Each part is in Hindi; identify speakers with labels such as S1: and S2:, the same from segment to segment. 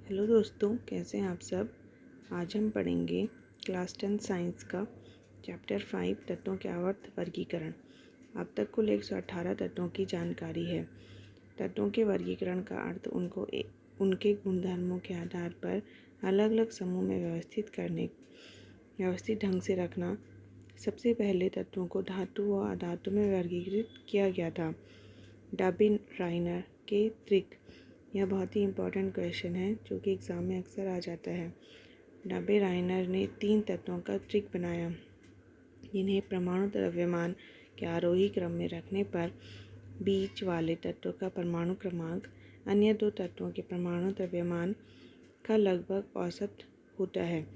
S1: हेलो दोस्तों, कैसे हैं आप सब। आज हम पढ़ेंगे क्लास 10 साइंस का चैप्टर 5 तत्वों के आवर्त वर्गीकरण। अब तक कुल 118 तत्वों की जानकारी है। तत्वों के वर्गीकरण का अर्थ उनके गुणधर्मों के आधार पर अलग अलग समूह में व्यवस्थित ढंग से रखना। सबसे पहले तत्वों को धातु व अधातु में वर्गीकृत किया गया था। डार्बिन राइनर के त्रिक, यह बहुत ही इम्पोर्टेंट क्वेश्चन है जो कि एग्ज़ाम में अक्सर आ जाता है। डार्बिन राइनर ने 3 तत्वों का त्रिक बनाया, जिन्हें परमाणु द्रव्यमान के आरोही क्रम में रखने पर बीच वाले तत्व का परमाणु क्रमांक अन्य 2 तत्वों के परमाणु द्रव्यमान का लगभग औसत होता है।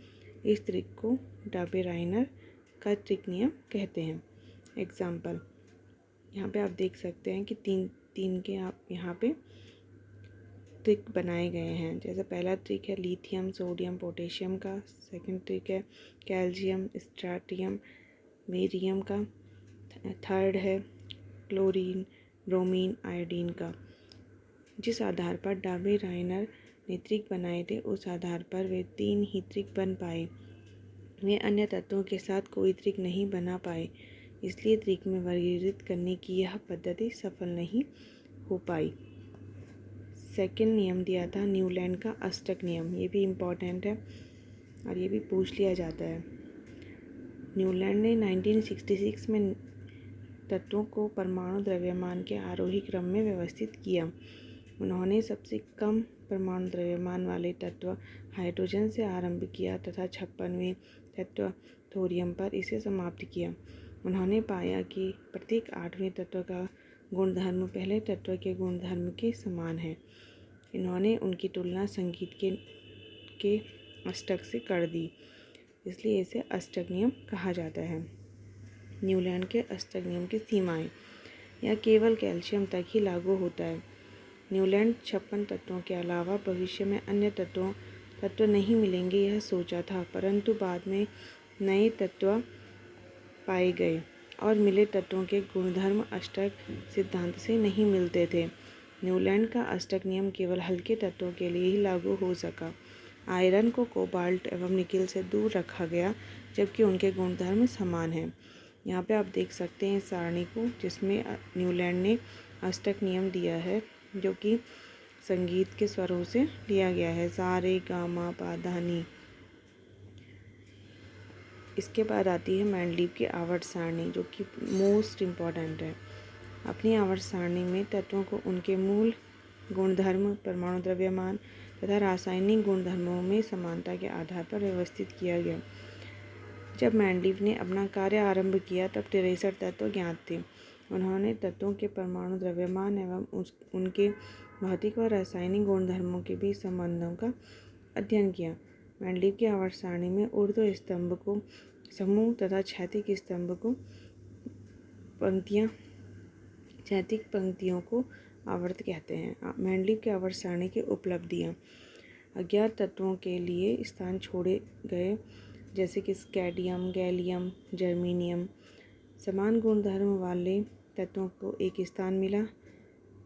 S1: इस त्रिक को डार्बिन राइनर का त्रिक नियम कहते हैं। एग्जाम्पल, यहाँ पे आप देख सकते हैं कि तीन के आप यहाँ पे त्रिक बनाए गए हैं। जैसे पहला त्रिक है लिथियम सोडियम पोटेशियम का, सेकंड त्रिक है कैल्शियम स्ट्राटियम बेरियम का, थर्ड है क्लोरीन ब्रोमीन आयोडीन का। जिस आधार पर डार्बिन राइनर ने त्रिक बनाए थे, उस आधार पर वे 3 ही त्रिक बन पाए। वे अन्य तत्वों के साथ कोई त्रिक नहीं बना पाए, इसलिए त्रिक में वर्गीकृत करने की यह पद्धति सफल नहीं हो पाई। सेकंड नियम दिया था न्यूलैंड का अष्टक नियम। ये भी इम्पॉर्टेंट है और ये भी पूछ लिया जाता है। न्यूलैंड ने 1966 में तत्वों को परमाणु द्रव्यमान के आरोही क्रम में व्यवस्थित किया। उन्होंने सबसे कम परमाणु द्रव्यमान वाले तत्व हाइड्रोजन से आरंभ किया तथा 56वें तत्व थोरियम पर इसे समाप्त किया। उन्होंने पाया कि प्रत्येक 8वें तत्व का गुणधर्म पहले तत्व के गुणधर्म के समान है। इन्होंने उनकी तुलना संगीत के अष्टक से कर दी, इसलिए इसे अष्टक नियम कहा जाता है। न्यूलैंड के अष्टक नियम की सीमाएं, यह केवल कैल्शियम तक ही लागू होता है। न्यूलैंड 56 तत्वों के अलावा भविष्य में अन्य तत्व नहीं मिलेंगे यह सोचा था, परंतु बाद में नए तत्व पाए गए और मिले तत्वों के गुणधर्म अष्टक सिद्धांत से नहीं मिलते थे। न्यूलैंड का अष्टक नियम केवल हल्के तत्वों के लिए ही लागू हो सका। आयरन को कोबाल्ट एवं निकेल से दूर रखा गया, जबकि उनके गुणधर्म समान हैं। यहाँ पे आप देख सकते हैं सारणी को, जिसमें न्यूलैंड ने अष्टक नियम दिया है, जो कि संगीत के स्वरों से लिया गया है, सा रे गा मा पा धा नी। इसके बाद आती है मेंडलीव की आवर्त सारणी, जो कि मोस्ट इम्पॉर्टेंट है। अपनी आवर्त सारणी में तत्वों को उनके मूल गुणधर्म, परमाणु द्रव्यमान तथा रासायनिक गुणधर्मों में समानता के आधार पर व्यवस्थित किया गया। जब मेंडलीव ने अपना कार्य आरंभ किया तब 63 तत्व ज्ञात थे। उन्होंने तत्वों के परमाणु द्रव्यमान एवं उनके भौतिक व रासायनिक गुणधर्मों के बीच संबंधों का अध्ययन किया। मेंडलीव की आवर्त सारणी में ऊर्ध्व स्तंभ को समूह तथा क्षैतिज स्तंभ को क्षैतिज पंक्तियों को आवर्त कहते हैं। मेंडलीव की आवर्त सारणी की उपलब्धियाँ, अज्ञात तत्वों के लिए स्थान छोड़े गए, जैसे कि स्कैंडियम गैलियम जर्मेनियम। समान गुणधर्म वाले तत्वों को एक स्थान मिला।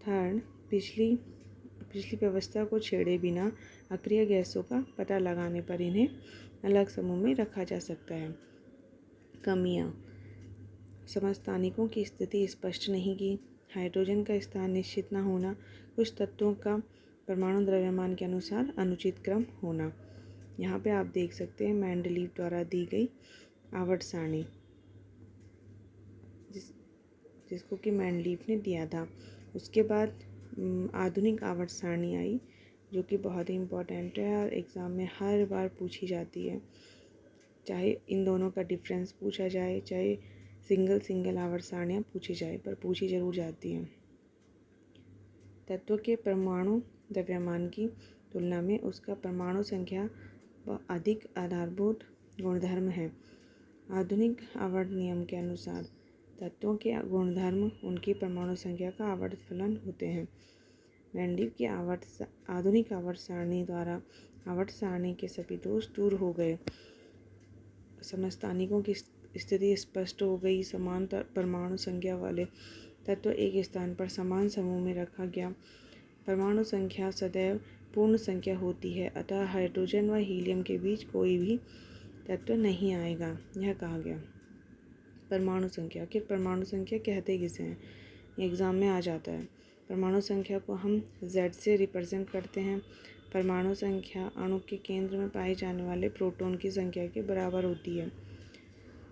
S1: थर्ड, पिछली व्यवस्था को छेड़े बिना अक्रिय गैसों का पता लगाने पर इन्हें अलग समूह में रखा जा सकता है। कमियाँ, समस्थानिकों की स्थिति स्पष्ट नहीं की, हाइड्रोजन का स्थान निश्चित न होना, कुछ तत्वों का परमाणु द्रव्यमान के अनुसार अनुचित क्रम होना। यहाँ पे आप देख सकते हैं मेंडलीव द्वारा दी गई आवर्त सारणी, जिसको कि मेंडलीव ने दिया था। उसके बाद आधुनिक आवर्त सारणी आई, जो कि बहुत ही इम्पोर्टेंट है और एग्ज़ाम में हर बार पूछी जाती है। चाहे इन दोनों का डिफरेंस पूछा जाए, चाहे सिंगल आवर्त सारणियाँ पूछी जाए, पर पूछी जरूर जाती हैं। तत्व के परमाणु द्रव्यमान की तुलना में उसका परमाणु संख्या व अधिक आधारभूत गुणधर्म है। आधुनिक आवर्त नियम के अनुसार तत्वों के गुणधर्म उनकी परमाणु संख्या का आवर्त फलन होते हैं। मेंडलीव की आधुनिक आवर्त सारणी द्वारा आवर्त सारणी के सभी दोष दूर हो गए। समस्थानिकों की स्थिति स्पष्ट हो गई। समान परमाणु संख्या वाले तत्व एक स्थान पर समान समूह में रखा गया। परमाणु संख्या सदैव पूर्ण संख्या होती है, अतः हाइड्रोजन व हीलियम के बीच कोई भी तत्व नहीं आएगा, यह कहा गया। परमाणु संख्या, आखिर परमाणु संख्या कहते किसे हैं, एग्ज़ाम में आ जाता है। परमाणु संख्या को हम Z से रिप्रेजेंट करते हैं। परमाणु संख्या अणु के केंद्र में पाए जाने वाले प्रोटॉन की संख्या के बराबर होती है।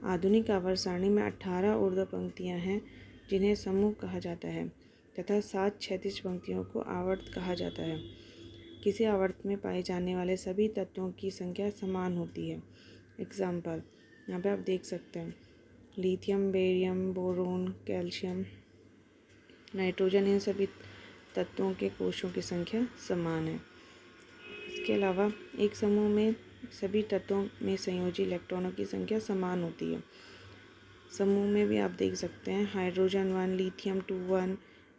S1: आधुनिक आवर्त सारणी में 18 ऊर्ध्व पंक्तियां हैं जिन्हें समूह कहा जाता है तथा 7 क्षैतिज पंक्तियों को आवर्त कहा जाता है। किसी आवर्त में पाए जाने वाले सभी तत्वों की संख्या समान होती है। एग्जाम्पल यहाँ पे आप देख सकते हैं, lithium, barium, boron, calcium, nitrogen, इन सभी तत्वों के कोशों की संख्या समान है। इसके अलावा एक समूह में सभी तत्वों में संयोजी इलेक्ट्रॉनों की संख्या समान होती है। समूह में भी आप देख सकते हैं, हाइड्रोजन 1, लिथियम 2 1,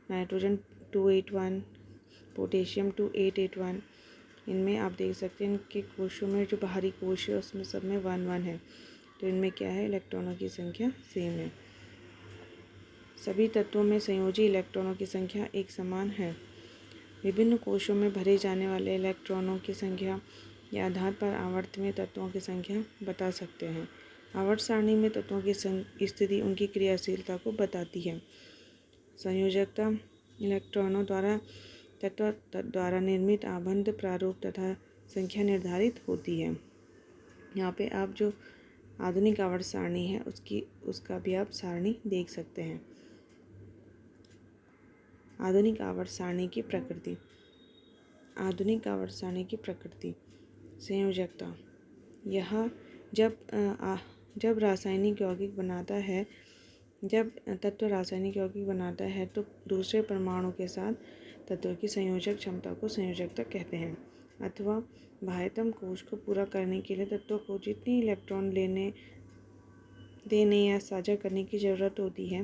S1: नाइट्रोजन 281, पोटेशियम 2881। इनमें आप देख सकते हैं इनके कोशों में जो बाहरी कोश है उसमें सब में 1 1 है, तो इनमें क्या है, इलेक्ट्रॉनों की संख्या सेम है। सभी तत्वों में संयोजी इलेक्ट्रॉनों की संख्या एक समान है। विभिन्न कोशों में भरे जाने वाले इलेक्ट्रॉनों की संख्या के आधार पर आवर्त में तत्वों की संख्या बता सकते हैं। आवर्त सारणी में तत्वों की स्थिति उनकी क्रियाशीलता को बताती है। संयोजकता इलेक्ट्रॉनों द्वारा तत्व द्वारा निर्मित आबंध प्रारूप तथा संख्या निर्धारित होती है। यहाँ पे आप जो आधुनिक आवर्त सारणी है उसका भी आप सारणी देख सकते हैं। आधुनिक आवर्त सारणी की प्रकृति। आधुनिक आवर्त सारणी की प्रकृति। संयोजकता, यह जब रासायनिक यौगिक बनाता है, जब तत्व रासायनिक यौगिक बनाता है तो दूसरे परमाणु के साथ तत्व की संयोजक क्षमता को संयोजकता कहते हैं। अथवा बाह्यतम कोश को पूरा करने के लिए तत्व को जितनी इलेक्ट्रॉन देने या साझा करने की ज़रूरत होती है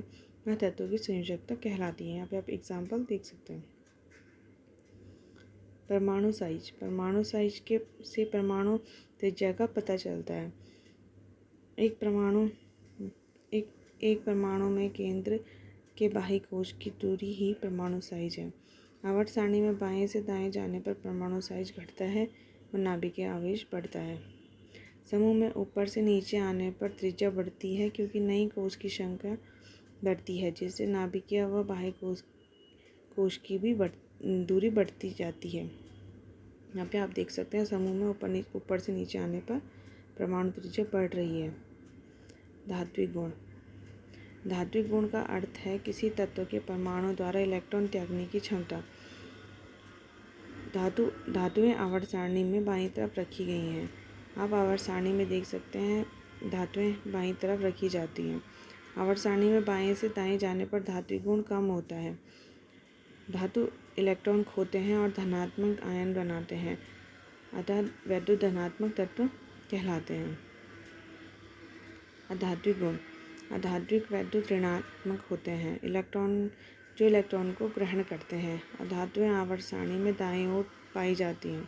S1: वह तत्व की संयोजकता कहलाती है। यहाँ पे आप एग्जाम्पल देख सकते हैं। परमाणु साइज। परमाणु साइज से परमाणु त्रिज्या का पता चलता है। एक परमाणु में केंद्र के बाह्य कोश की दूरी ही परमाणु साइज है। आवर्त सारणी में बाएं से दाएं जाने पर परमाणु साइज घटता है और नाभिकीय आवेश बढ़ता है। समूह में ऊपर से नीचे आने पर त्रिज्या बढ़ती है क्योंकि नई कोश की संख्या बढ़ती है, जिससे नाभिकीय व बाह्य कोश की भी दूरी बढ़ती जाती है। यहाँ पे आप देख सकते हैं समूह में ऊपर से नीचे आने पर परमाणु त्रिज्या बढ़ रही है। धात्विक गुण। धात्विक गुण का अर्थ है किसी तत्व के परमाणु द्वारा इलेक्ट्रॉन त्यागने की क्षमता। धातुएं आवर्त सारणी में बाईं तरफ रखी गई हैं। आप आवर्त सारणी में देख सकते हैं धातुएं बाईं तरफ रखी जाती हैं। आवर्त सारणी में बाएं से दाएं जाने पर धात्विक गुण कम होता है। धातु इलेक्ट्रॉन खोते हैं और धनात्मक आयन बनाते हैं, अतः वैद्युत धनात्मक तत्व कहलाते हैं। अधात्विक गुण। अधात्विक वैद्युत ऋणात्मक होते हैं, इलेक्ट्रॉन को ग्रहण करते हैं। अधातुएं आवर्त सारणी में दाईं ओर पाई जाती हैं।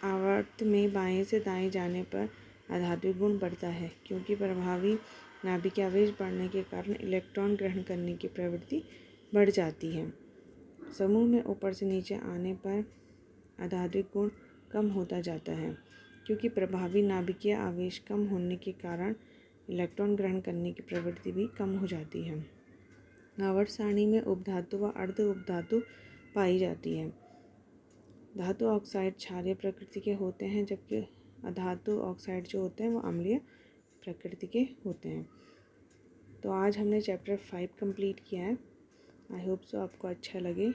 S1: आवर्त में बाएं से दाएं जाने पर अधात्विक गुण बढ़ता है क्योंकि प्रभावी नाभिकीय आवेश बढ़ने के कारण इलेक्ट्रॉन ग्रहण करने की प्रवृत्ति बढ़ जाती है। समूह में ऊपर से नीचे आने पर अधात्विक गुण कम होता जाता है क्योंकि प्रभावी नाभिकीय आवेश कम होने के कारण इलेक्ट्रॉन ग्रहण करने की प्रवृत्ति भी कम हो जाती है। आवर्त सारणी में उपधातु व अर्ध उपधातु पाई जाती है। धातु ऑक्साइड क्षारीय प्रकृति के होते हैं, जबकि अधातु ऑक्साइड जो होते हैं वो अम्लीय प्रकृति के होते हैं। तो आज हमने चैप्टर 5 कंप्लीट किया है। आई होप सो आपको अच्छा लगे।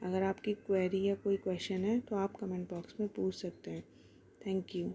S1: अगर आपकी क्वेरी या कोई क्वेश्चन है तो आप कमेंट बॉक्स में पूछ सकते हैं। Thank you.